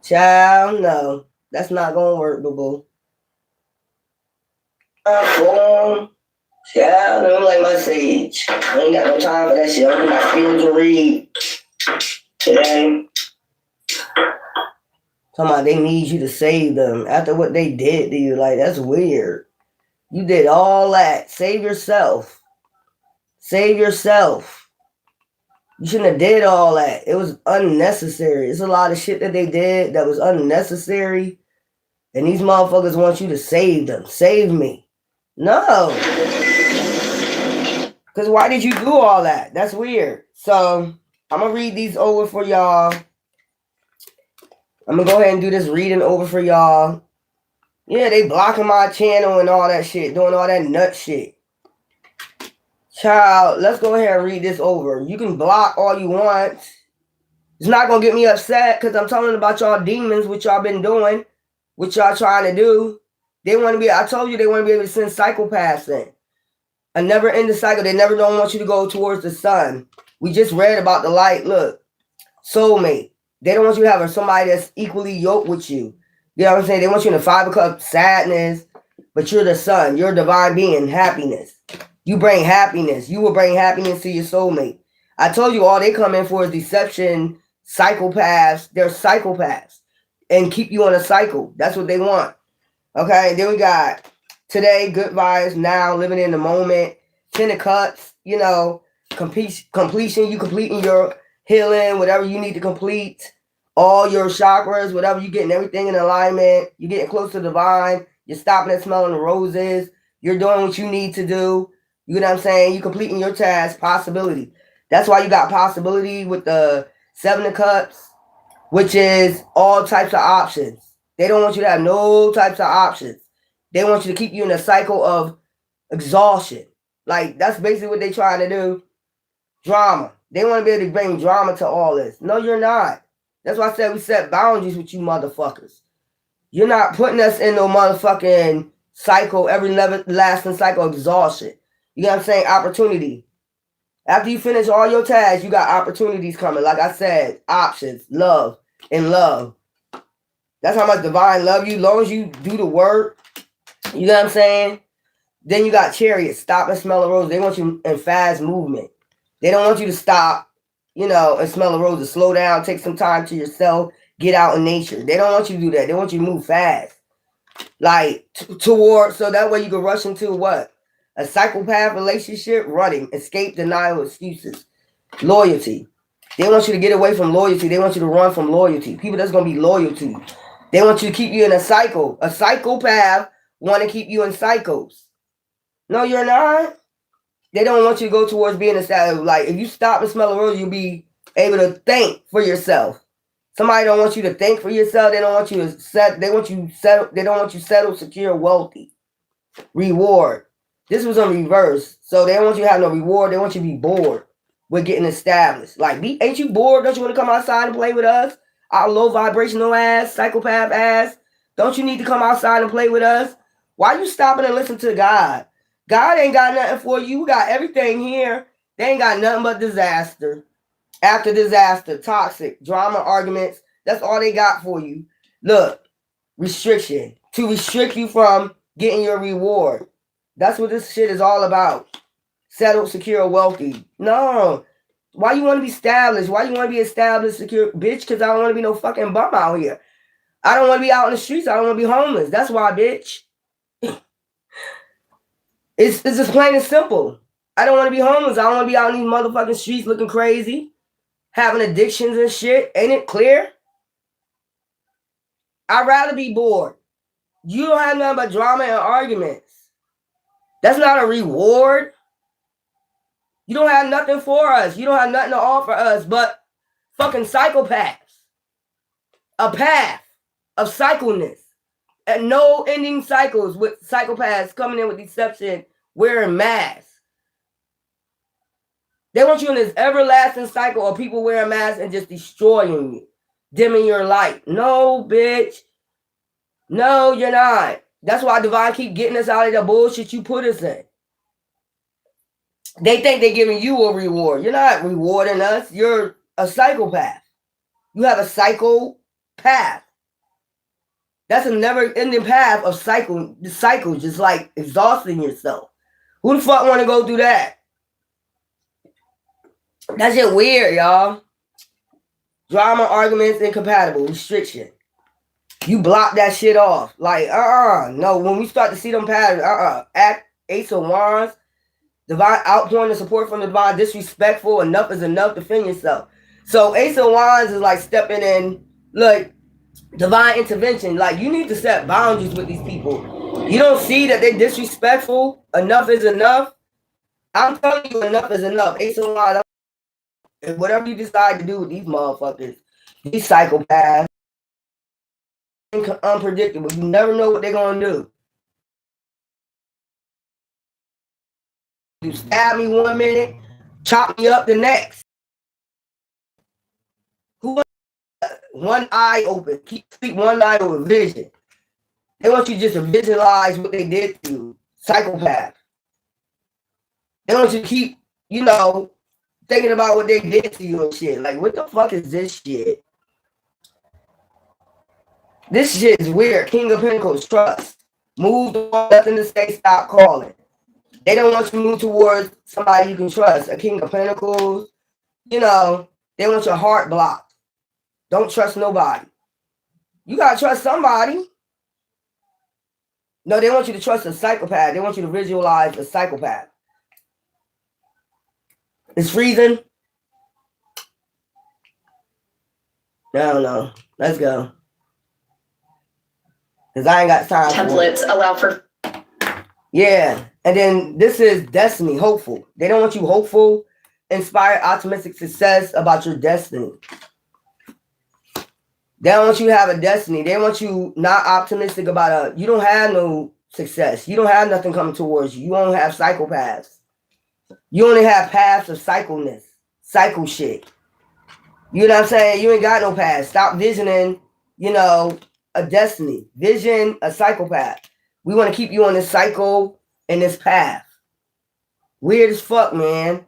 Child, no. That's not gonna work, boo-boo. Boom. Child, I don't like my sage. I ain't got no time for that shit. I'm my spiritual read today. Talking about they need you to save them after what they did to you. Like, that's weird. You did all that. Save yourself. Save yourself. You shouldn't have did all that. It was unnecessary. It's a lot of shit that they did that was unnecessary. And these motherfuckers want you to save them. Save me. No. Because why did you do all that? That's weird. So, I'm going to read these over for y'all. I'm going to go ahead and do this reading over for y'all. Yeah, they blocking my channel and all that shit. Doing all that nut shit. Child, let's go ahead and read this over. You can block all you want. It's not going to get me upset because I'm telling about y'all demons, what y'all been doing, what y'all trying to do. They want to be, I told you they want to be able to send psychopaths in. A never-ending cycle. They never don't want you to go towards the sun. We just read about the light. Look, soulmate. They don't want you to have somebody that's equally yoked with you. You know what I'm saying? They want you in the 5 of Cups, sadness, but you're the sun. You're a divine being, happiness. You bring happiness. You will bring happiness to your soulmate. I told you all they come in for is deception, psychopaths. They're psychopaths. And keep you on a cycle. That's what they want. Okay, then we got today, good vibes, now, living in the moment. 10 of Cups, you know, completion. You completing your healing, whatever you need to complete. All your chakras, whatever, you getting everything in alignment. You're getting close to the divine. You're stopping and smelling the roses. You're doing what you need to do. You know what I'm saying? You're completing your task. Possibility. That's why you got possibility with the 7 of Cups, which is all types of options. They don't want you to have no types of options. They want you to keep you in a cycle of exhaustion. Like, that's basically what they're trying to do. Drama. They want to be able to bring drama to all this. No, you're not. That's why I said we set boundaries with you motherfuckers. You're not putting us in no motherfucking cycle, every lasting cycle of exhaustion. You know what I'm saying? Opportunity. After you finish all your tasks, you got opportunities coming. Like I said, options, love, and love. That's how much divine love you. As long as you do the work, you know what I'm saying? Then you got Chariot. Stop and smell the rose. They want you in fast movement. They don't want you to stop, you know, and smell the roses. Slow down, take some time to yourself, get out in nature. They don't want you to do that. They want you to move fast. Like, toward, so that way you can rush into what? A psychopath relationship, running, escape, denial, excuses, loyalty. They want you to get away from loyalty. They want you to run from loyalty. People that's going to be loyal to you. They want you to keep you in a cycle. A psychopath want to keep you in cycles. No, you're not. They don't want you to go towards being a sad. Like, if you stop and smell the rose, you'll be able to think for yourself. Somebody don't want you to think for yourself. They don't want you to set. They want you settle. They don't want you settled, secure, wealthy. Reward. This was in reverse. So they don't want you to have no reward. They want you to be bored with getting established. Like, ain't you bored? Don't you want to come outside and play with us? Our low vibrational ass, psychopath ass. Don't you need to come outside and play with us? Why you stopping and listen to God? God ain't got nothing for you. We got everything here. They ain't got nothing but disaster. After disaster, toxic, drama, arguments. That's all they got for you. Look, restriction. To restrict you from getting your reward. That's what this shit is all about. Settled, secure, wealthy. No. Why you want to be established? Why you want to be established, secure? Bitch, because I don't want to be no fucking bum out here. I don't want to be out in the streets. I don't want to be homeless. That's why, bitch. It's just plain and simple. I don't want to be homeless. I don't want to be out in these motherfucking streets looking crazy. Having addictions and shit. Ain't it clear? I'd rather be bored. You don't have nothing but drama and arguments. That's not a reward. You don't have nothing for us. You don't have nothing to offer us but fucking psychopaths. A path of cycleness. And no ending cycles with psychopaths coming in with deception, wearing masks. They want you in this everlasting cycle of people wearing masks and just destroying you. Dimming your light. No, bitch. No, you're not. That's why Divine keep getting us out of the bullshit you put us in. They think they're giving you a reward. You're not rewarding us. You're a psychopath. You have a psychopath. That's a never-ending path of cycle, just like exhausting yourself. Who the fuck want to go through that? That's just weird, y'all. Drama, arguments, incompatible, restriction. You block that shit off. Like, no. When we start to see them patterns, act Ace of Wands, divine outpouring the support from the divine, disrespectful, enough is enough, defend yourself. So Ace of Wands is like stepping in, like, divine intervention. Like, you need to set boundaries with these people. You don't see that they're disrespectful, enough is enough. I'm telling you, enough is enough. Ace of Wands, whatever you decide to do with these motherfuckers, these psychopaths, unpredictable. You never know what they're gonna do. You stab me 1 minute, chop me up the next. Who one eye open? Keep one eye open. Vision. They want you just to visualize what they did to you. Psychopath. They want you to keep, thinking about what they did to you and shit. Like, what the fuck is this shit? This shit is weird. King of Pentacles, trust. Move on, nothing to say, stop calling. They don't want you to move towards somebody you can trust. A King of Pentacles, they want your heart blocked. Don't trust nobody. You gotta trust somebody. No, they want you to trust a psychopath. They want you to visualize a psychopath. It's freezing. No. Let's go. Because I ain't got time. Templates allow for. Yeah. And then this is destiny, hopeful. They don't want you hopeful, inspired, optimistic success about your destiny. They don't want you to have a destiny. They want you not optimistic about you don't have no success. You don't have nothing coming towards you. You only have psychopaths. You only have paths of cycleness, cycle shit. You know what I'm saying? You ain't got no path. Stop visioning, a destiny. Vision a psychopath. We want to keep you on this cycle and this path. Weird as fuck, man.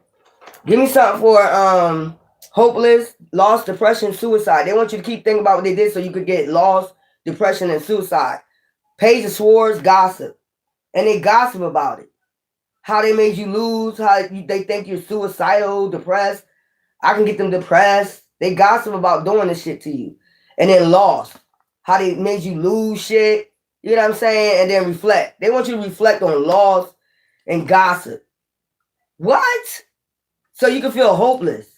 Give me something for hopeless, lost, depression, suicide. They want you to keep thinking about what they did so you could get lost, depression, and suicide. Page of Swords, gossip. And they gossip about it. How they made you lose, they think you're suicidal, depressed. I can get them depressed. They gossip about doing this shit to you. And then lost. How they made you lose shit. You know what I'm saying? And then reflect. They want you to reflect on loss and gossip. What? So you can feel hopeless.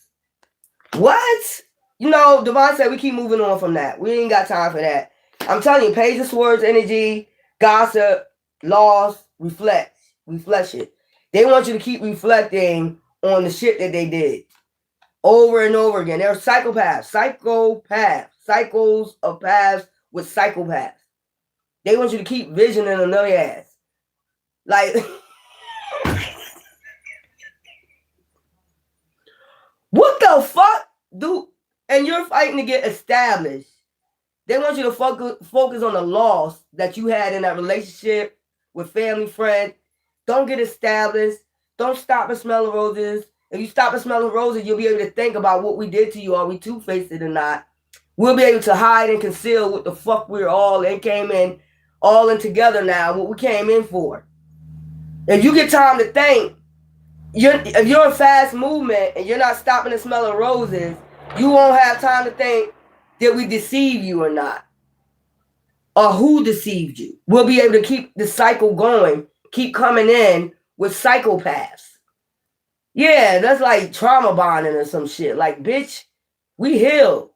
What? Divine said we keep moving on from that. We ain't got time for that. I'm telling you, Page of Swords energy, gossip, loss, reflection. They want you to keep reflecting on the shit that they did over and over again. They're psychopaths, cycles of paths with psychopaths. They want you to keep visioning on their ass. Like, what the fuck, dude? And you're fighting to get established. They want you to focus on the loss that you had in that relationship with family, friend. Don't get established. Don't stop and smell the roses. If you stop and smell the roses, you'll be able to think about what we did to you. Are we two-faced or not? We'll be able to hide and conceal what the fuck we're all in, came in, all in together now, what we came in for. If you get time to think, if you're in fast movement and you're not stopping to smell the roses, you won't have time to think, did we deceive you or not? Or who deceived you? We'll be able to keep the cycle going, keep coming in with psychopaths. Yeah, that's like trauma bonding or some shit. Like, bitch, we healed.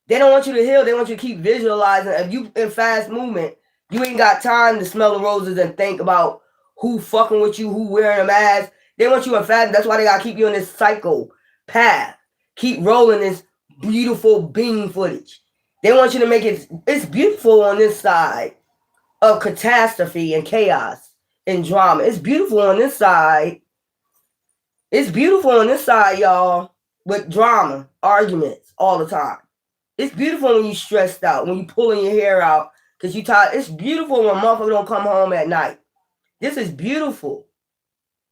They don't want you to heal. They want you to keep visualizing. If you in fast movement, you ain't got time to smell the roses and think about who fucking with you, who wearing a mask. They want you in fast. That's why they got to keep you in this cycle path. Keep rolling this beautiful beam footage. They want you to make it's beautiful on this side of catastrophe and chaos and drama. It's beautiful on this side. It's beautiful on this side, y'all, with drama, arguments all the time. It's beautiful when you stressed out, when you pulling your hair out because you tired. It's beautiful when motherfucker don't come home at night. This is beautiful.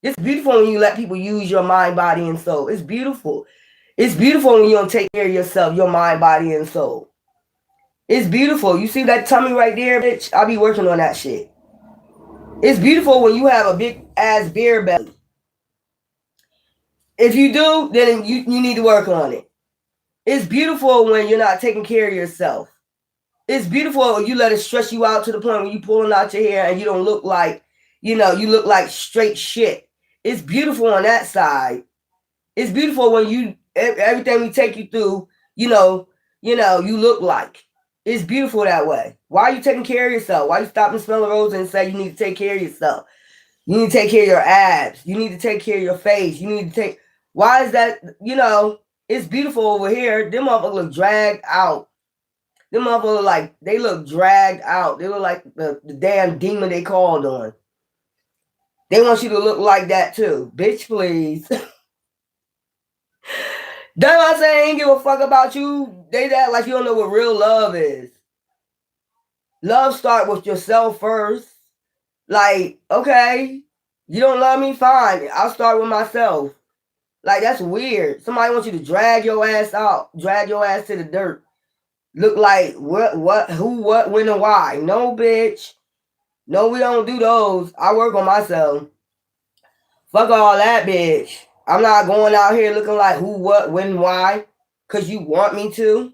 It's beautiful when you let people use your mind, body, and soul. It's beautiful. It's beautiful when you don't take care of yourself, your mind, body, and soul. It's beautiful. You see that tummy right there, bitch? I'll be working on that shit. It's beautiful when you have a big ass beer belly. If you do, then you need to work on it. It's beautiful when you're not taking care of yourself. It's beautiful when you let it stress you out to the point where you pulling out your hair and you don't look like, you look like straight shit. It's beautiful on that side. It's beautiful when you everything we take you through, you look like. It's beautiful that way. Why are you taking care of yourself? Why are you stopping smelling roses and say you need to take care of yourself? You need to take care of your abs. You need to take care of your face. You need to take. Why is that? It's beautiful over here. Them motherfuckers look dragged out. Them motherfuckers they look dragged out. They look like the damn demon they called on. They want you to look like that too. Bitch, please. That's what I'm saying. They ain't give a fuck about you. They act like you don't know what real love is. Love start with yourself first. Like, okay, you don't love me? Fine. I'll start with myself. Like, that's weird. Somebody wants you to drag your ass out. Drag your ass to the dirt. Look like what, who, what, when, and why. No, bitch. No, we don't do those. I work on myself. Fuck all that, bitch. I'm not going out here looking like who, what, when, why, because you want me to.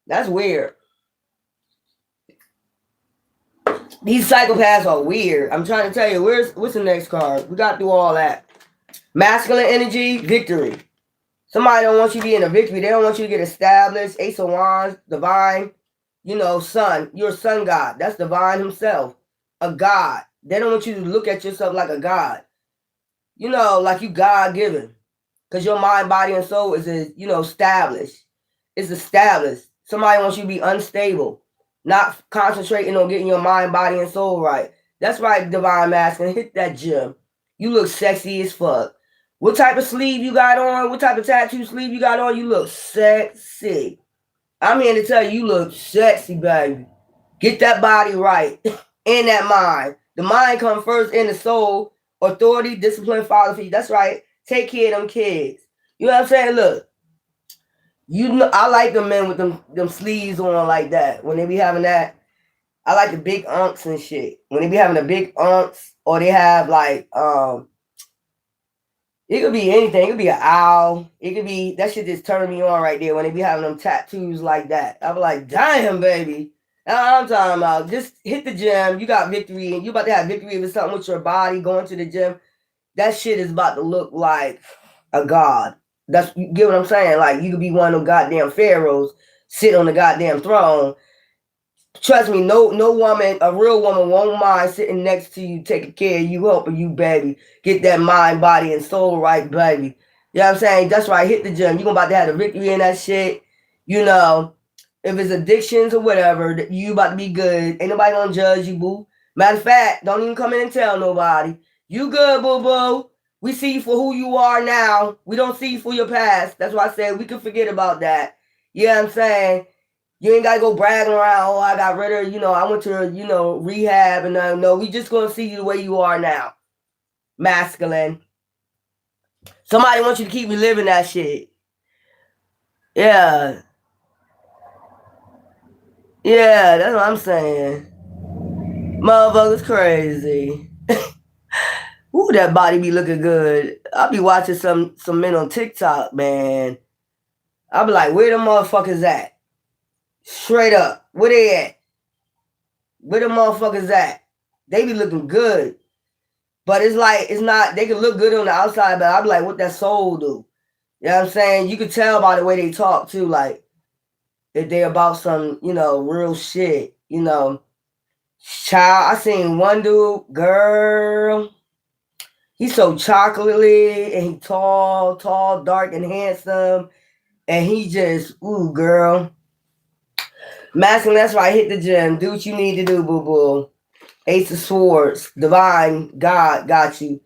That's weird. These psychopaths are weird. I'm trying to tell you, what's the next card? We got through all that. Masculine energy, victory. Somebody don't want you to be in a victory. They don't want you to get established. Ace of Wands, divine, sun. You're a sun god. That's divine himself. A god. They don't want you to look at yourself like a god. Like you God-given. Because your mind, body, and soul is, established. It's established. Somebody wants you to be unstable. Not concentrating on getting your mind, body, and soul right. That's right, divine masculine. Hit that gym. You look sexy as fuck. What type of sleeve you got on? What type of tattoo sleeve you got on? You look sexy. I'm here to tell you, you look sexy, baby. Get that body right. And that mind. The mind comes first in the soul. Authority, discipline, philosophy. That's right. Take care of them kids. You know what I'm saying? Look. I like the men with them sleeves on like that. When they be having that, I like the big unks and shit. When they be having the big unks, or they have it could be anything. It could be an owl. It could be, that shit just turn me on right there when they be having them tattoos like that. I be like, damn, baby. That's what I'm talking about. Just hit the gym. You got victory, and you about to have victory with something with your body, going to the gym. That shit is about to look like a god. You get what I'm saying? Like, you could be one of them goddamn pharaohs, sit on the goddamn throne. Trust me, no woman, a real woman won't mind sitting next to you, taking care of you, helping you, baby. Get that mind, body, and soul right, baby. You know what I'm saying? That's right, hit the gym. You're about to have the victory in that shit. If it's addictions or whatever, you about to be good. Ain't nobody gonna judge you, boo. Matter of fact, don't even come in and tell nobody. You good, boo-boo. We see you for who you are now. We don't see you for your past. That's why I said we can forget about that. You know what I'm saying? You ain't got to go bragging around, oh, I got rid of, I went to, rehab. And no, we just going to see you the way you are now. Masculine. Somebody wants you to keep reliving that shit. Yeah. Yeah, that's what I'm saying. Motherfuckers crazy. Ooh, that body be looking good. I'll be watching some men on TikTok, man. I'll be like, where the motherfuckers at? Straight up. Where they at? Where the motherfuckers at? They be looking good. But it's not, they can look good on the outside, but I'll be like, what that soul do? You know what I'm saying? You can tell by the way they talk too, like, if they about some, real shit, Child, I seen one dude, girl, he's so chocolatey, and he tall, dark, and handsome, and he just, ooh, girl. Masculine, that's right, hit the gym. Do what you need to do, boo-boo. Ace of Swords, divine, God got you.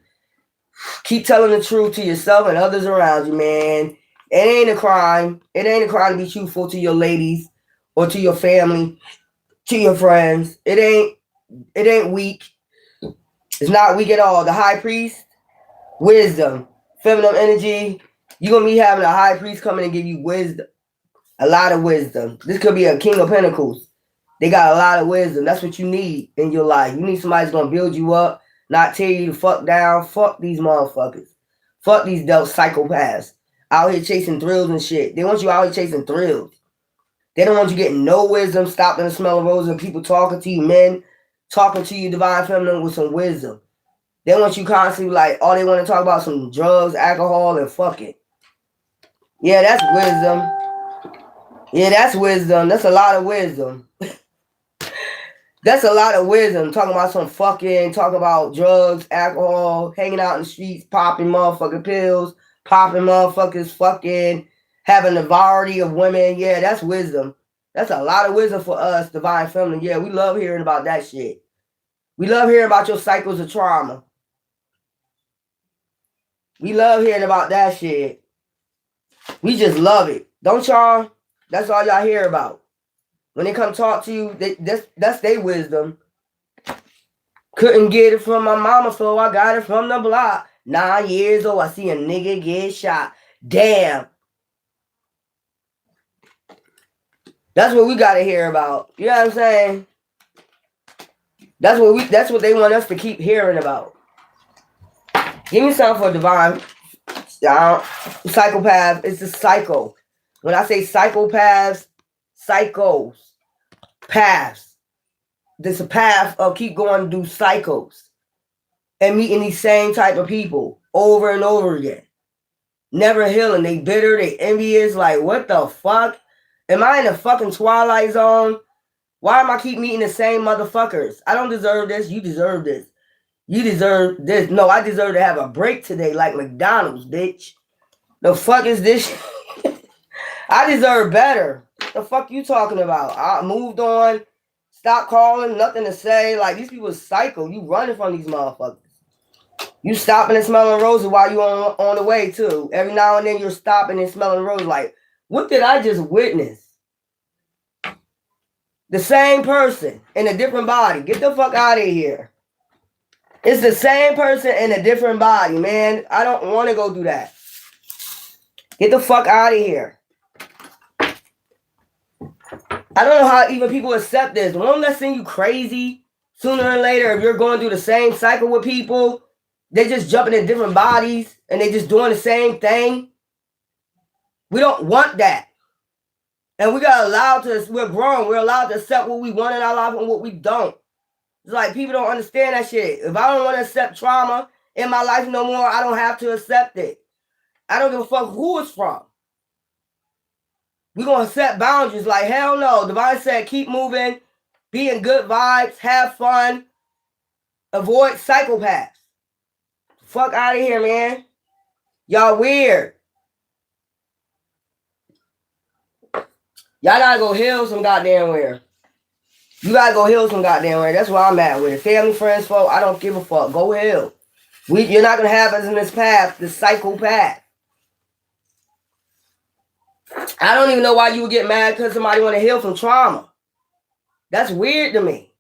Keep telling the truth to yourself and others around you, man. It ain't a crime. It ain't a crime to be truthful to your ladies or to your family, to your friends. It ain't weak. It's not weak at all. The high priest, wisdom, feminine energy. You're going to be having a high priest come in and give you wisdom. A lot of wisdom. This could be a King of Pentacles. They got a lot of wisdom. That's what you need in your life. You need somebody who's going to build you up, not tear you the fuck down. Fuck these motherfuckers. Fuck these dealt psychopaths. Out here chasing thrills and shit. They want you out here chasing thrills. They don't want you getting no wisdom, stopping the smell of roses, and people talking to you, men talking to you, divine feminine, with some wisdom. They want you constantly like, all they want to talk about some drugs, alcohol, and fucking. Yeah, that's wisdom. Yeah, that's wisdom. That's a lot of wisdom. That's a lot of wisdom. Talking about some fucking, talking about drugs, alcohol, hanging out in the streets, popping motherfucking pills, popping motherfuckers, fucking, having a variety of women. Yeah, that's wisdom. That's a lot of wisdom for us, divine feminine. Yeah, we love hearing about that shit. We love hearing about your cycles of trauma. We love hearing about that shit. We just love it. Don't y'all? That's all y'all hear about. When they come talk to you, that's their wisdom. Couldn't get it from my mama, so I got it from the block. 9 years old, I see a nigga get shot. Damn. That's what we gotta hear about. You know what I'm saying? That's what they want us to keep hearing about. Give me something for divine psychopath. It's a psycho. When I say psychopaths, psychos, paths. There's a path of keep going to do psychos and meeting these same type of people over and over again. Never healing. They bitter, they envious. Like, what the fuck? Am I in the fucking Twilight Zone? Why am I keep meeting the same motherfuckers? I don't deserve this. You deserve this. You deserve this. No, I deserve to have a break today like McDonald's, bitch. The fuck is this? I deserve better. The fuck you talking about? I moved on. Stop calling. Nothing to say. Like, these people are psycho. You running from these motherfuckers. You stopping and smelling roses while you on the way, too. Every now and then you're stopping and smelling roses. Like, what did I just witness? The same person in a different body. Get the fuck out of here. It's the same person in a different body, man. I don't want to go do that. Get the fuck out of here. I don't know how even people accept this. Won't that send you crazy? Sooner or later, if you're going through the same cycle with people, they're just jumping in different bodies and they just doing the same thing. We don't want that. And we got allowed to, we're grown. We're allowed to accept what we want in our life and what we don't. It's like people don't understand that shit. If I don't want to accept trauma in my life no more, I don't have to accept it. I don't give a fuck who it's from. We're going to set boundaries like, hell no. Divine said, keep moving, be in good vibes, have fun, avoid psychopaths. Fuck out of here, man. Y'all weird. Y'all gotta go heal some goddamn where. You gotta go heal some goddamn where. That's where I'm at with it. Family, friends, folk, I don't give a fuck. Go heal. You're not gonna have us in this path, this psychopath. I don't even know why you would get mad because somebody want to heal from trauma. That's weird to me.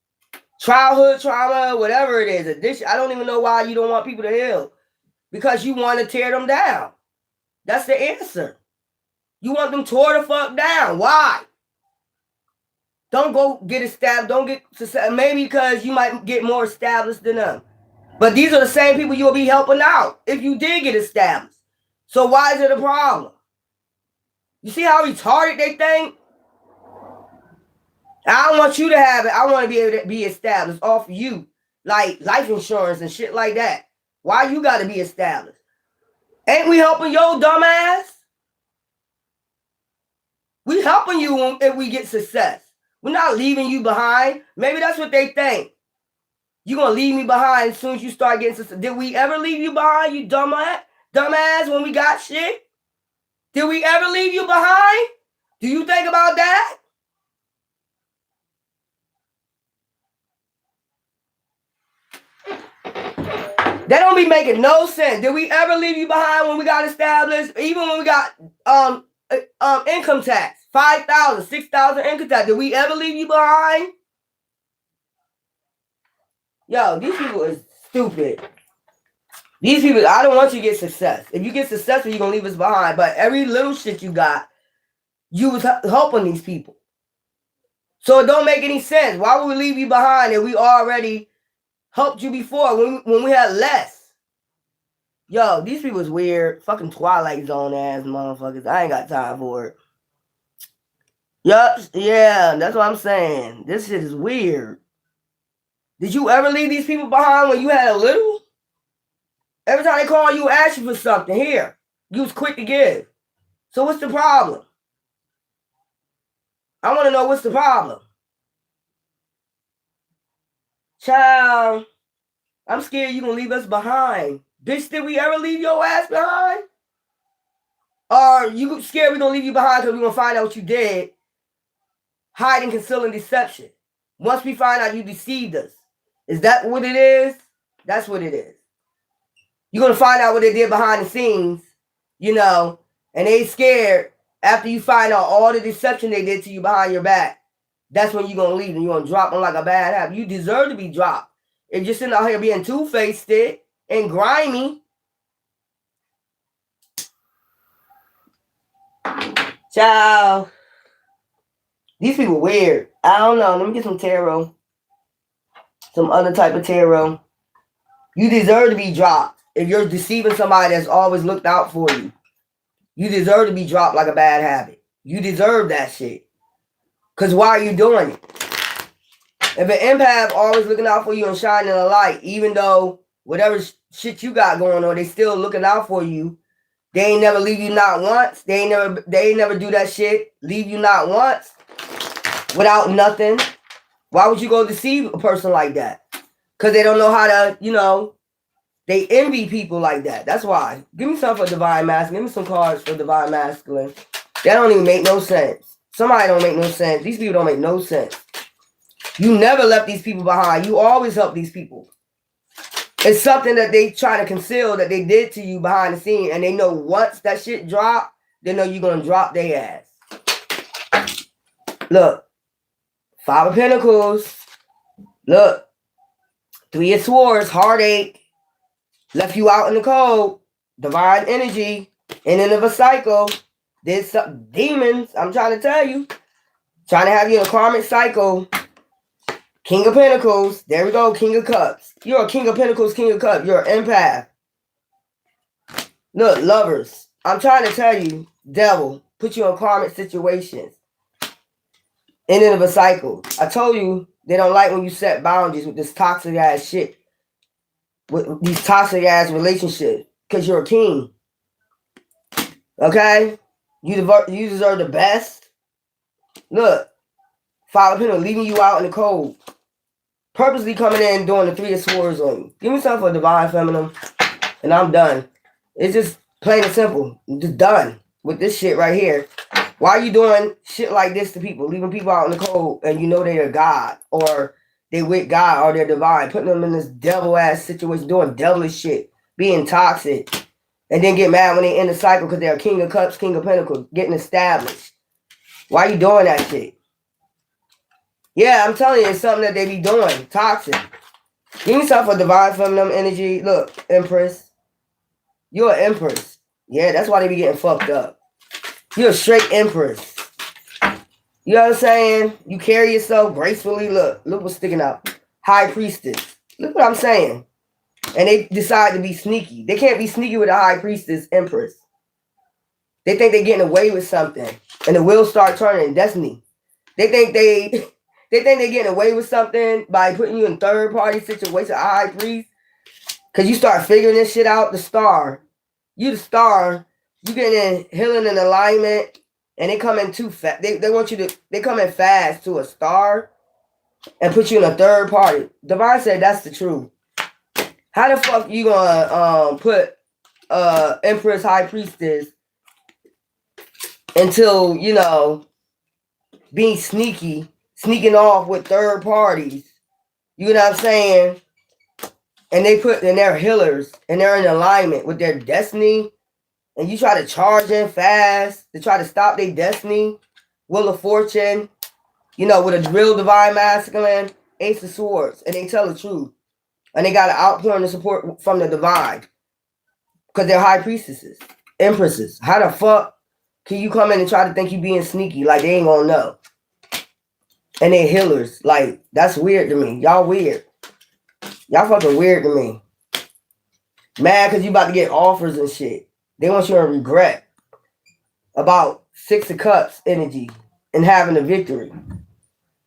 Childhood trauma, whatever it is, addiction. I don't even know why you don't want people to heal. Because you want to tear them down. That's the answer. You want them tore the fuck down. Why? Don't go get established. Don't get, maybe because you might get more established than them. But these are the same people you'll be helping out if you did get established. So why is it a problem? You see how retarded they think? I don't want you to have it. I want to be able to be established off of you. Like life insurance and shit like that. Why you got to be established? Ain't we helping your dumb ass? We helping you if we get success. We're not leaving you behind. Maybe that's what they think. You're going to leave me behind as soon as you start getting success. Did we ever leave you behind, you dumbass, when we got shit? Did we ever leave you behind? Do you think about that? That don't be making no sense. Did we ever leave you behind when we got established? Even when we got income tax, 5,000, 6,000 income tax. Did we ever leave you behind? Yo, these people is stupid. These people, I don't want you to get success. If you get successful, you're going to leave us behind. But every little shit you got, you was helping these people. So it don't make any sense. Why would we leave you behind and we already helped you before when we had less? Yo, these people's weird. Fucking Twilight Zone ass motherfuckers. I ain't got time for it. Yup, yeah, that's what I'm saying. This shit is weird. Did you ever leave these people behind when you had a little? Every time they call you, ask you for something. Here, you was quick to give. So what's the problem? I want to know what's the problem. Child, I'm scared you gonna leave us behind. Bitch, did we ever leave your ass behind? Or you scared we gonna leave you behind because we gonna find out what you did? Hiding, concealing, deception. Once we find out you deceived us. Is that what it is? That's what it is. You're gonna find out what they did behind the scenes, you know, and they scared after you find out all the deception they did to you behind your back. That's when you're gonna leave and you're gonna drop them like a bad habit. You deserve to be dropped. If you're sitting out here being two-faced and grimy. Child. These people weird. I don't know. Let me get some tarot. Some other type of tarot. You deserve to be dropped. If you're deceiving somebody that's always looked out for you. You deserve to be dropped like a bad habit. You deserve that shit. Because why are you doing it? If an empath always looking out for you and shining a light, even though whatever shit you got going on, they still looking out for you. They ain't never leave you not once. They ain't never do that shit. Leave you not once without nothing. Why would you go deceive a person like that? Because they don't know how to, you know, they envy people like that. That's why. Give me something for Divine Masculine. Give me some cards for Divine Masculine. That don't even make no sense. Somebody don't make no sense. These people don't make no sense. You never left these people behind. You always help these people. It's something that they try to conceal that they did to you behind the scene. And they know once that shit drop, they know you're going to drop their ass. Look. 5 of Pentacles. Look. 3 of Swords. Heartache. Left you out in the cold. Divine energy. Ending of a cycle. There's some demons. I'm trying to tell you. Trying to have you in a karmic cycle. King of Pentacles. There we go. King of Cups. You're a King of Pentacles, King of Cups. You're an empath. Look, lovers. I'm trying to tell you, devil, put you in karmic situations. Ending of a cycle. I told you they don't like when you set boundaries with this toxic ass shit. With these toxic ass relationships. Because you're a king. Okay? You deserve the best. Look. 5 of Pentacles leaving you out in the cold. Purposely coming in and doing the 3 of Swords on you. Give me something for Divine Feminine. And I'm done. It's just plain and simple. I'm just done with this shit right here. Why are you doing shit like this to people? Leaving people out in the cold and you know they're God. Or they with God or they're divine. Putting them in this devil-ass situation. Doing devilish shit. Being toxic. And then get mad when they end the cycle because they're King of Cups, King of Pentacles. Getting established. Why are you doing that shit? Yeah, I'm telling you, it's something that they be doing. Toxic. Give me something for Divine Feminine energy. Look, Empress. You're an Empress. Yeah, that's why they be getting fucked up. You're a straight Empress. You know what I'm saying? You carry yourself gracefully. Look what's sticking out. High Priestess. Look what I'm saying. And they decide to be sneaky. They can't be sneaky with a High Priestess Empress. They think they're getting away with something. And the wheels start turning. Destiny. They think they're getting away with something by putting you in third-party situations, a high priest. Because you start figuring this shit out, the star. You the star. You getting in healing and alignment. And they come in too fast. They want you to, they come in fast to a star. And put you in a third party. Divine said that's the truth. How the fuck you gonna put Empress High Priestess until, you know, being sneaking off with third parties. You know what I'm saying? And they're healers and they're in alignment with their destiny. And you try to charge in fast to try to stop their destiny. Wheel of Fortune, you know, with a real Divine Masculine, Ace of Swords. And they tell the truth. And they got an outpouring of support from the divine. Because they're high priestesses, empresses. How the fuck can you come in and try to think you being sneaky? Like, they ain't gonna know. And they healers. Like, that's weird to me. Y'all weird. Y'all fucking weird to me. Mad because you about to get offers and shit. They want you to regret about 6 of Cups energy and having a victory.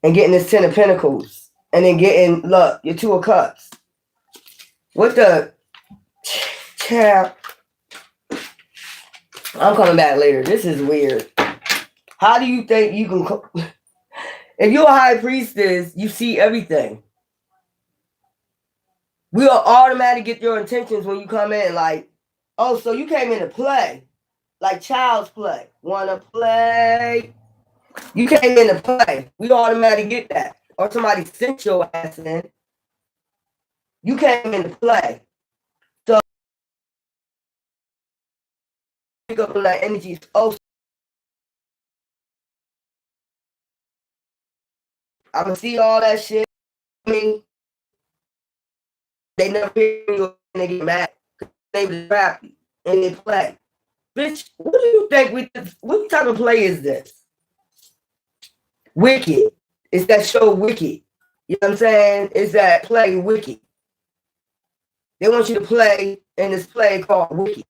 And getting this 10 of Pentacles. And then getting, look, your 2 of Cups. What the... Child. I'm coming back later. This is weird. How do you think you can... If you're a high priestess, you see everything. We'll automatically get your intentions when you come in. Like, oh, so you came in to play. Like child's play. Wanna play? You came in to play. We automatically get that. Or somebody sent your ass in. You came in to play. So, pick up on that energy. Oh, I can see all that shit. I mean, they never hear you and they get mad. They was happy and they play. Bitch, what do you think what type of play is this? Wicked. It's that show Wicked. You know what I'm saying? It's that play Wicked. They want you to play in this play called Wicked.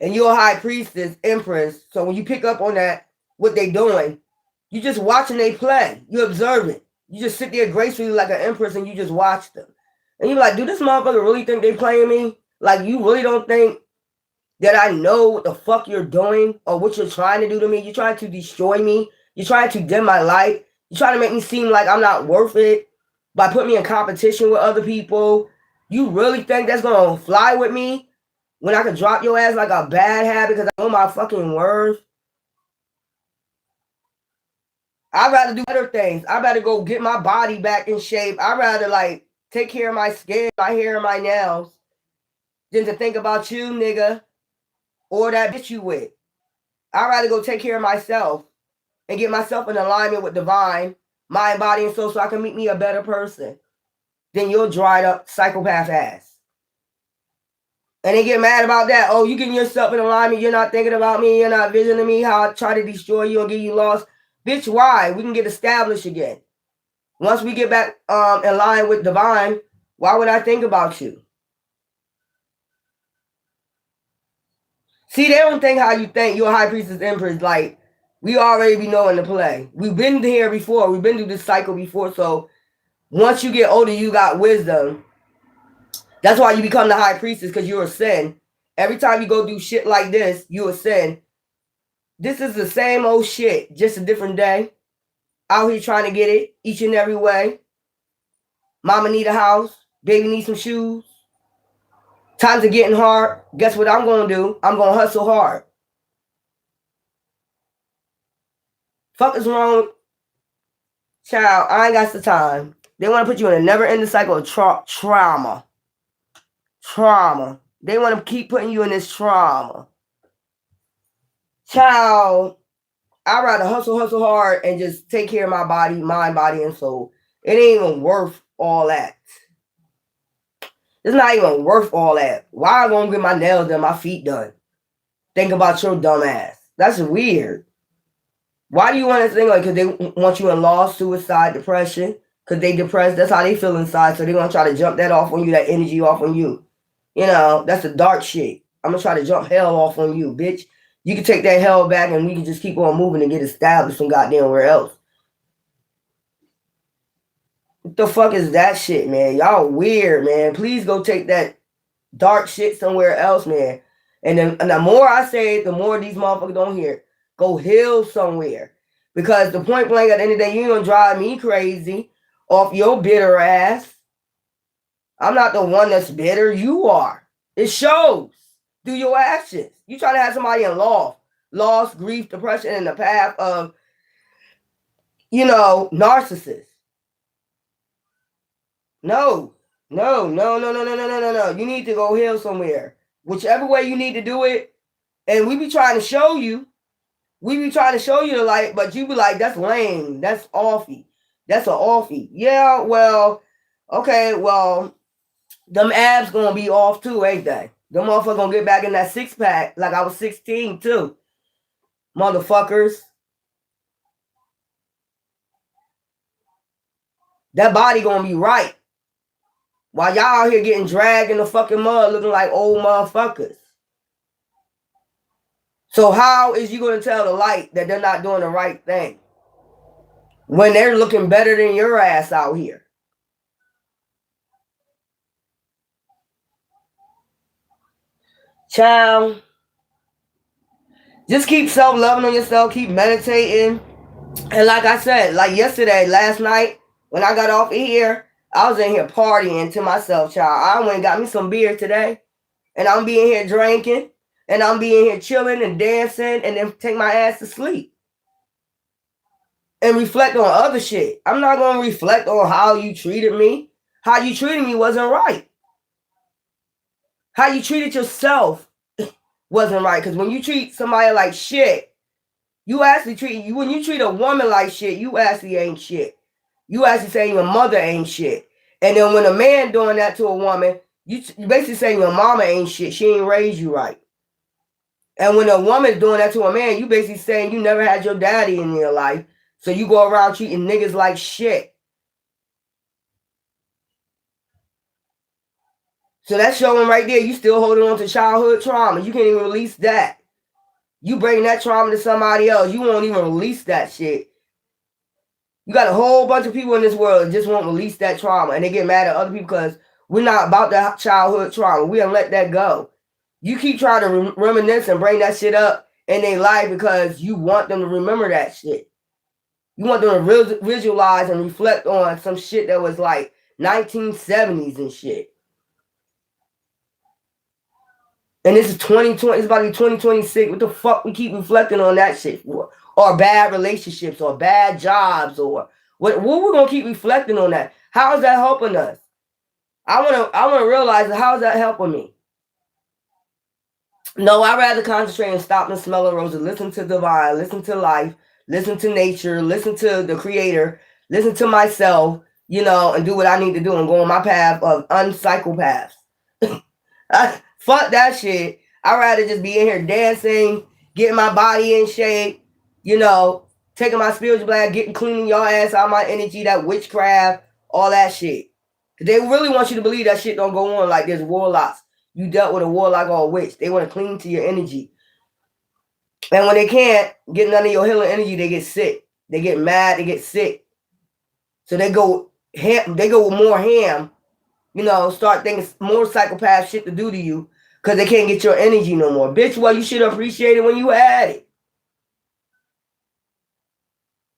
And you're a high priestess, empress. So when you pick up on that, what they doing, you just watching they play. You observe it. You just sit there gracefully like an empress and you just watch them. And you're like, do this motherfucker really think they playing me? Like, you really don't think that I know what the fuck you're doing or what you're trying to do to me? You're trying to destroy me. You're trying to dim my light. You're trying to make me seem like I'm not worth it by putting me in competition with other people. You really think that's going to fly with me when I could drop your ass like a bad habit because I know my fucking worth? I'd rather do better things. I'd rather go get my body back in shape. I'd rather, like, take care of my skin, my hair, and my nails than to think about you, nigga, or that bitch you with. I'd rather go take care of myself and get myself in alignment with divine, mind, body, and soul so I can make me a better person than your dried up psychopath ass. And they get mad about that. Oh, you getting yourself in alignment. You're not thinking about me. You're not visioning me. How I try to destroy you and get you lost. Bitch, why? We can get established again. Once we get back in line with divine, why would I think about you? See, they don't think how you think. You're a high priestess empress. Like, we already be knowing the play. We've been here before. We've been through this cycle before. So once you get older, you got wisdom. That's why you become the high priestess, because you're a sin. Every time you go do shit like this, you're a sin. This is the same old shit, just a different day. Out here trying to get it each and every way. Mama need a house. Baby need some shoes. Times are getting hard. Guess what I'm going to do? I'm going to hustle hard. Fuck is wrong? Child, I ain't got the time. They want to put you in a never-ending cycle of trauma. Trauma. They want to keep putting you in this trauma. Child, I'd rather hustle hard and just take care of my body, mind, body, and soul. It ain't even worth all that. It's not even worth all that. Why I gonna get my nails done, my feet done? Think about your dumb ass. That's weird. Why do you want to think like, because they want you in loss, suicide, depression? Because they depressed. That's how they feel inside. So they want to try to jump that off on you, that energy off on you. You know, that's the dark shit. I'm going to try to jump hell off on you, bitch. You can take that hell back and we can just keep on moving and get established from goddamn where else. What the fuck is that shit, man? Y'all weird, man. Please go take that dark shit somewhere else, man. And the more I say it, the more these motherfuckers don't hear it. Go heal somewhere. Because the point blank at the end of the day, you ain't gonna drive me crazy off your bitter ass. I'm not the one that's bitter. You are. It shows through your actions. You try to have somebody in loss, grief, depression, in the path of, you know, narcissists. No. You need to go heal somewhere. Whichever way you need to do it. And we be trying to show you. We be trying to show you the light, but you be like, that's lame. That's offy. That's an offy. Yeah, well, okay, well, Them abs gonna be off too, ain't they? Them motherfuckers gonna get back in that 6-pack like I was 16 too. Motherfuckers. That body gonna be right. While y'all out here getting dragged in the fucking mud looking like old motherfuckers. So how is you gonna tell the light that they're not doing the right thing? When they're looking better than your ass out here. Child, just keep self-loving on yourself, keep meditating. And like I said, like yesterday, last night, when I got off of here, I was in here partying to myself, child. I went and got me some beer today, and I'm being here drinking, and I'm being here chilling and dancing, and then take my ass to sleep. And reflect on other shit. I'm not going to reflect on how you treated me. How you treated me wasn't right. How you treated yourself wasn't right. Because when you treat somebody like shit, you actually treat you when you treat a woman like shit, you actually ain't shit. You actually saying your mother ain't shit. And then when a man doing that to a woman, you basically saying your mama ain't shit. She ain't raised you right. And when a woman's doing that to a man, you basically saying you never had your daddy in your life. So you go around treating niggas like shit. So that's showing right there, you still holding on to childhood trauma. You can't even release that. You bring that trauma to somebody else, you won't even release that shit. You got a whole bunch of people in this world that just won't release that trauma. And they get mad at other people because we're not about that childhood trauma. We don't let that go. You keep trying to reminisce and bring that shit up in their life because you want them to remember that shit. You want them to visualize and reflect on some shit that was like 1970s and shit. And this is 2020. It's about to be 2026. What the fuck we keep reflecting on that shit for? Or bad relationships or bad jobs or what we're gonna keep reflecting on that. How is that helping us? I wanna realize how is that helping me? No, I'd rather concentrate and stop and smell a roses, listen to divine, listen to life, listen to nature, listen to the creator, listen to myself, and do what I need to do and go on my path of unpsychopaths. Fuck that shit. I'd rather just be in here dancing, getting my body in shape, taking my spiritual bath, cleaning your ass out of my energy, that witchcraft, all that shit. They really want you to believe that shit don't go on like there's warlocks. You dealt with a warlock or a witch. They want to cling to your energy. And when they can't get none of your healing energy, they get sick. They get mad, they get sick. So they go with more ham, start thinking more psychopath shit to do to you because they can't get your energy no more. Bitch, well, you should appreciate it when you had it.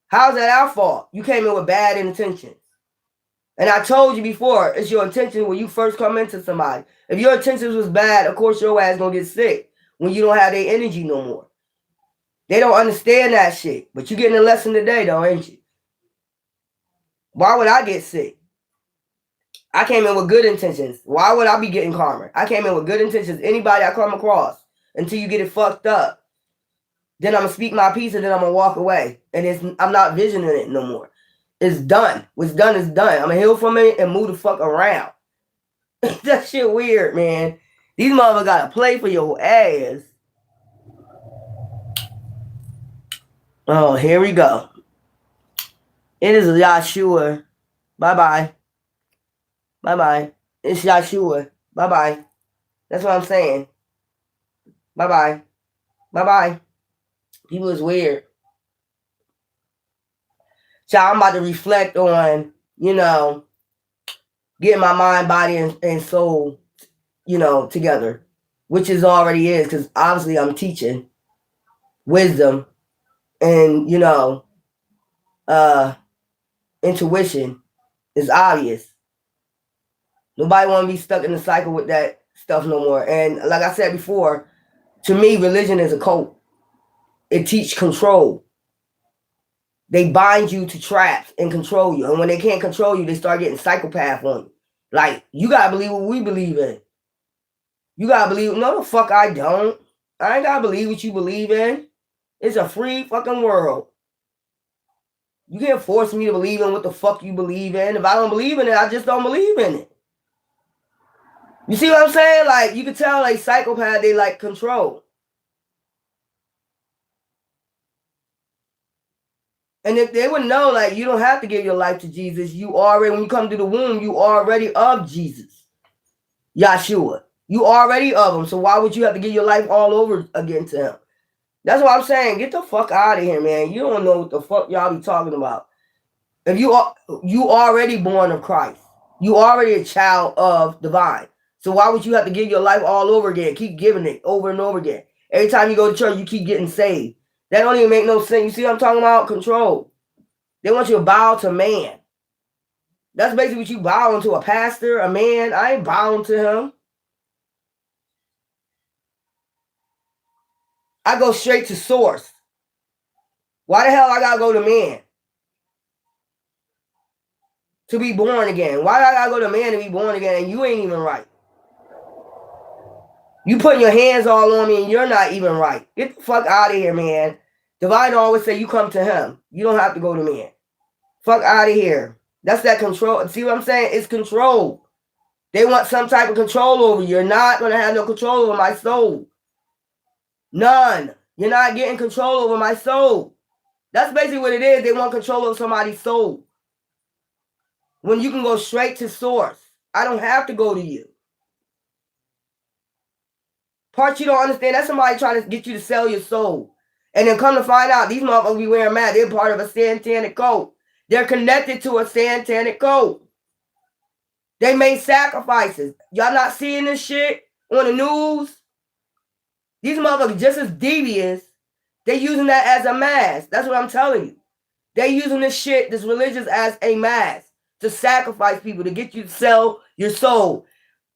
How's that our fault? You came in with bad intentions. And I told you before, it's your intention when you first come into somebody. If your intentions was bad, of course your ass gonna get sick when you don't have their energy no more. They don't understand that shit. But you getting a lesson today though, ain't you? Why would I get sick? I came in with good intentions. Why would I be getting karma? I came in with good intentions. Anybody I come across, until you get it fucked up, then I'm gonna speak my piece and then I'm gonna walk away. And I'm not visioning it no more. It's done. What's done is done. I'm gonna heal from it and move the fuck around. That shit weird, man. These motherfuckers gotta play for your ass. Oh, here we go. It is Yahshua. Bye-bye. Bye-bye. It's Yahshua. Bye-bye. That's what I'm saying. Bye-bye. Bye-bye. People is weird. So I'm about to reflect on, getting my mind, body, and soul, together. Which is already is, because obviously I'm teaching wisdom and, intuition is obvious. Nobody want to be stuck in the cycle with that stuff no more. And like I said before, to me, religion is a cult. It teaches control. They bind you to traps and control you. And when they can't control you, they start getting psychopath on you. Like, you got to believe what we believe in. You got to believe, no, the fuck I don't. I ain't got to believe what you believe in. It's a free fucking world. You can't force me to believe in what the fuck you believe in. If I don't believe in it, I just don't believe in it. You see what I'm saying? Like, you can tell, like, psychopath, they like control. And if they would know, like, you don't have to give your life to Jesus. You already, when you come to the womb, you already of Jesus. Yahshua. You already of him. So why would you have to give your life all over again to him? That's what I'm saying. Get the fuck out of here, man. You don't know what the fuck y'all be talking about. If you already born of Christ. You already a child of divine. So why would you have to give your life all over again? Keep giving it over and over again. Every time you go to church, you keep getting saved. That don't even make no sense. You see what I'm talking about? Control. They want you to bow to man. That's basically what you bowing to, a pastor, a man. I ain't bowing to him. I go straight to source. Why the hell I gotta go to man to be born again? Why do I gotta go to man to be born again and you ain't even right? You putting your hands all on me and you're not even right. Get the fuck out of here, man. Divine always say you come to him. You don't have to go to man. Fuck out of here. That's that control. See what I'm saying? It's control. They want some type of control over you. You're not going to have no control over my soul. None. You're not getting control over my soul. That's basically what it is. They want control over somebody's soul. When you can go straight to source. I don't have to go to you. Part you don't understand, that's somebody trying to get you to sell your soul. And then come to find out, these motherfuckers be wearing masks. They're part of a satanic cult. They're connected to a satanic cult. They made sacrifices. Y'all not seeing this shit on the news? These motherfuckers just as devious. They using that as a mask. That's what I'm telling you. They using this shit, this religious, as a mask to sacrifice people, to get you to sell your soul.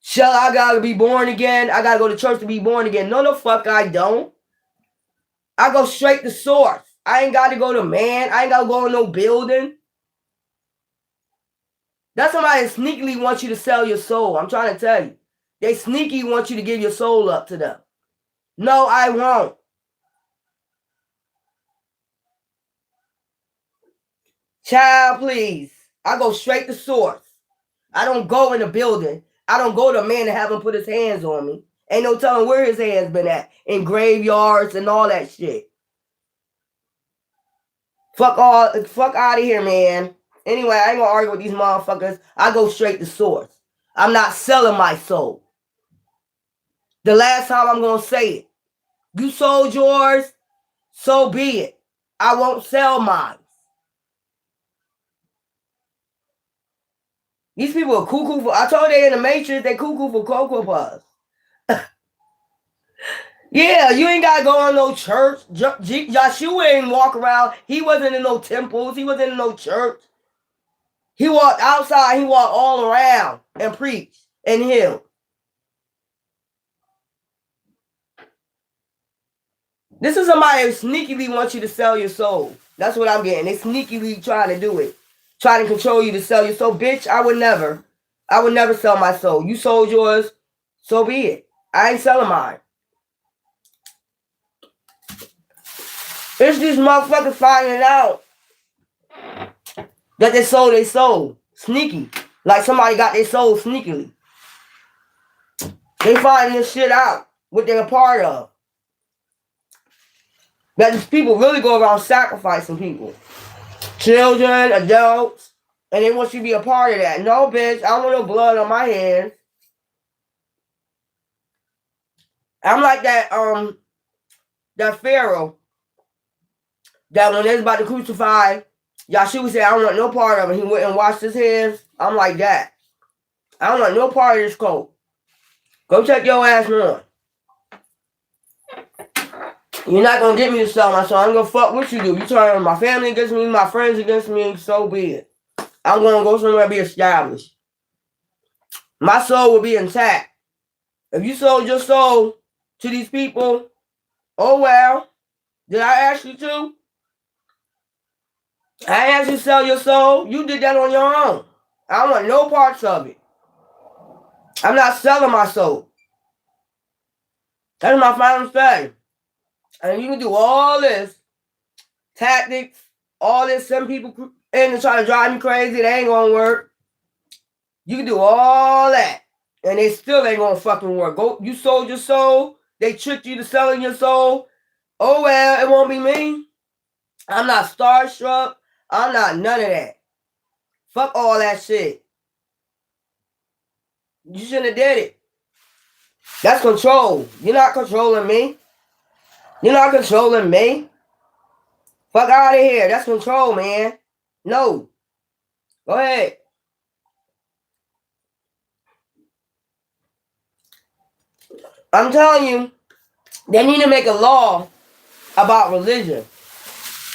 Shall I gotta be born again? I gotta go to church to be born again. No, the fuck I don't. I go straight to source. I ain't gotta go to man. I ain't gotta go in no building. That's somebody that sneakily wants you to sell your soul. I'm trying to tell you. They sneaky want you to give your soul up to them. No, I won't. Child, please. I go straight to source. I don't go in the building. I don't go to a man and have him put his hands on me. Ain't no telling where his hands been at. In graveyards and all that shit. Fuck out of here, man. Anyway, I ain't gonna argue with these motherfuckers. I go straight to source. I'm not selling my soul. The last time I'm gonna say it. You sold yours, so be it. I won't sell mine. These people are cuckoo for. I told you they in the Matrix. They cuckoo for Cocoa Puffs. Yeah, you ain't gotta go on no church. Yahshua ain't walk around. He wasn't in no temples. He wasn't in no church. He walked outside. He walked all around and preached and healed. This is somebody who sneakily wants you to sell your soul. That's what I'm getting. They sneakily trying to do it. Trying to control you to sell your soul. Bitch, I would never sell my soul. You sold yours, so be it. I ain't selling mine. It's these motherfuckers finding out that they sold their soul. Sneaky. Like somebody got their soul sneakily. They finding this shit out. What they're a part of. That these people really go around sacrificing people. Children, adults. And they want you to be a part of that. No, bitch. I don't want no blood on my hands. I'm like that Pharaoh. That when they was about to crucify, Yahshua said, I don't want no part of it. He went and washed his hands. I'm like that. I don't want no part of this cult. Go check your ass on. You're not going to get me to sell my soul. I'm going to fuck what you do. You turn my family against me, my friends against me, so be it. I'm going to go somewhere and be established. My soul will be intact. If you sold your soul to these people, oh well. Did I ask you to? I asked you to sell your soul. You did that on your own. I don't want no parts of it. I'm not selling my soul. That's my final say. And you can do all this tactics, all this, some people in to try to drive me crazy. It ain't gonna work. You can do all that. And they still ain't gonna fucking work. Go, you sold your soul. They tricked you to selling your soul. Oh well, it won't be me. I'm not starstruck. I'm not none of that. Fuck all that shit. You shouldn't have did it. That's control. You're not controlling me. You're not controlling me. Fuck out of here. That's control, man. No. Go ahead. I'm telling you, they need to make a law about religion.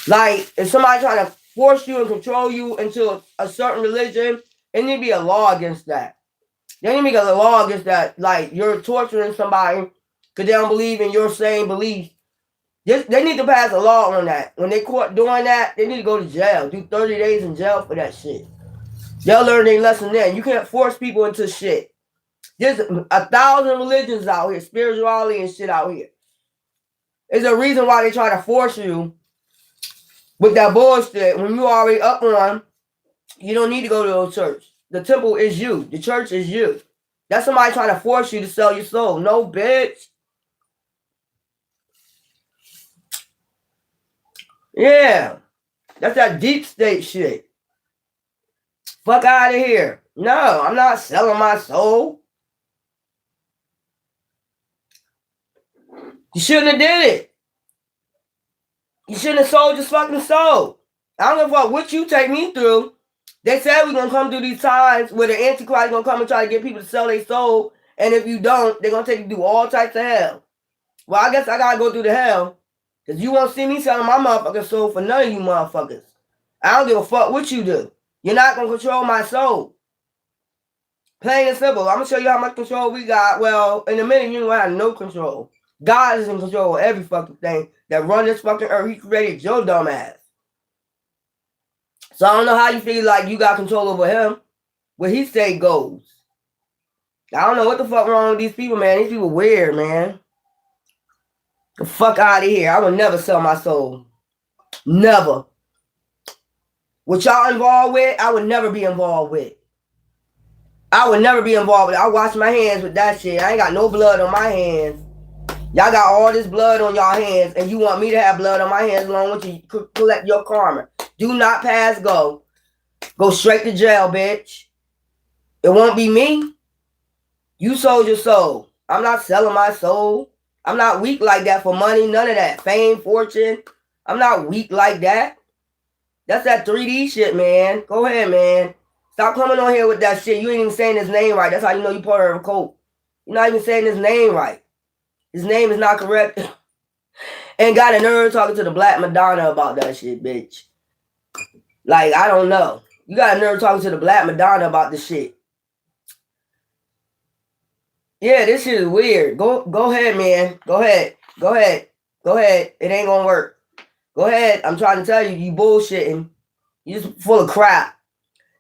Like, if somebody trying to force you and control you into a certain religion, it need to be a law against that. They need to make a law against that. Like, you're torturing somebody because they don't believe in your same beliefs. They need to pass a law on that. When they caught doing that, they need to go to jail. Do 30 days in jail for that shit. They'll learn their lesson then. You can't force people into shit. There's 1,000 religions out here, spirituality and shit out here. There's a reason why they try to force you with that bullshit. When you already up on, you don't need to go to a church. The temple is you. The church is you. That's somebody trying to force you to sell your soul. No, bitch. Yeah. That's that deep state shit. Fuck out of here. No, I'm not selling my soul. You shouldn't have did it. You shouldn't have sold your fucking soul. I don't give a fuck what you take me through. They said we're going to come through these times where the Antichrist is going to come and try to get people to sell their soul. And if you don't, they're going to take you through all types of hell. Well, I guess I got to go through the hell. Because you won't see me selling my motherfucking soul for none of you motherfuckers. I don't give a fuck what you do. You're not going to control my soul. Plain and simple. I'm going to show you how much control we got. Well, in a minute, you have no control. God is in control of every fucking thing that run this fucking earth. He created your dumb ass. So I don't know how you feel like you got control over him. Where he say goes. I don't know what the fuck wrong with these people, man. These people weird, man. The fuck out of here. I would never sell my soul. Never. What y'all involved with, I would never be involved with. I would never be involved with it. I wash my hands with that shit. I ain't got no blood on my hands. Y'all got all this blood on y'all hands, and you want me to have blood on my hands along with you collect your karma. Do not pass go. Go straight to jail, bitch. It won't be me. You sold your soul. I'm not selling my soul. I'm not weak like that for money. None of that. Fame, fortune. I'm not weak like that. That's that 3D shit, man. Go ahead, man. Stop coming on here with that shit. You ain't even saying his name right. That's how you know you part of a cult. You're not even saying his name right. His name is not correct. And got a nerve talking to the Black Madonna about that shit, bitch. Like, I don't know. You got a nerve talking to the Black Madonna about this shit. Yeah, this shit is weird. Go ahead, man. Go ahead. Go ahead. Go ahead. It ain't gonna work. Go ahead. I'm trying to tell you, you bullshitting. You just full of crap.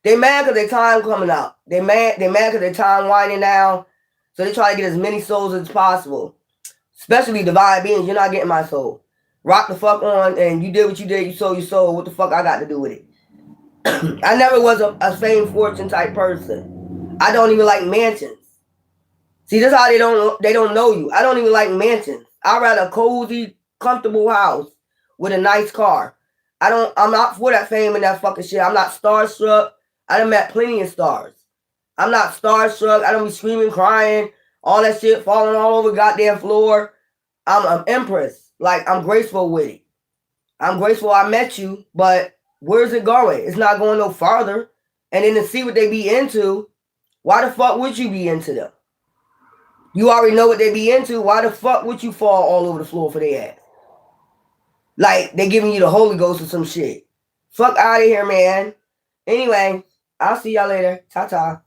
They mad because their time coming out. They mad because their time winding down. So they try to get as many souls as possible. Especially divine beings. You're not getting my soul. Rock the fuck on, and you did what you did. You sold your soul. What the fuck I got to do with it? I never was a fame fortune type person. I don't even like mansions. See, that's how they don't know you. I don't even like mansions. I'd rather a cozy, comfortable house with a nice car. I'm not for that fame and that fucking shit. I'm not starstruck. I done met plenty of stars. I'm not starstruck. I don't be screaming, crying, all that shit falling all over the goddamn floor. I'm empress. Like, I'm graceful with it. I'm grateful I met you, but where's it going? It's not going no farther. And then to see what they be into, why the fuck would you be into them? You already know what they be into. Why the fuck would you fall all over the floor for their ass? Like, they giving you the Holy Ghost or some shit. Fuck out of here, man. Anyway, I'll see y'all later. Ta-ta.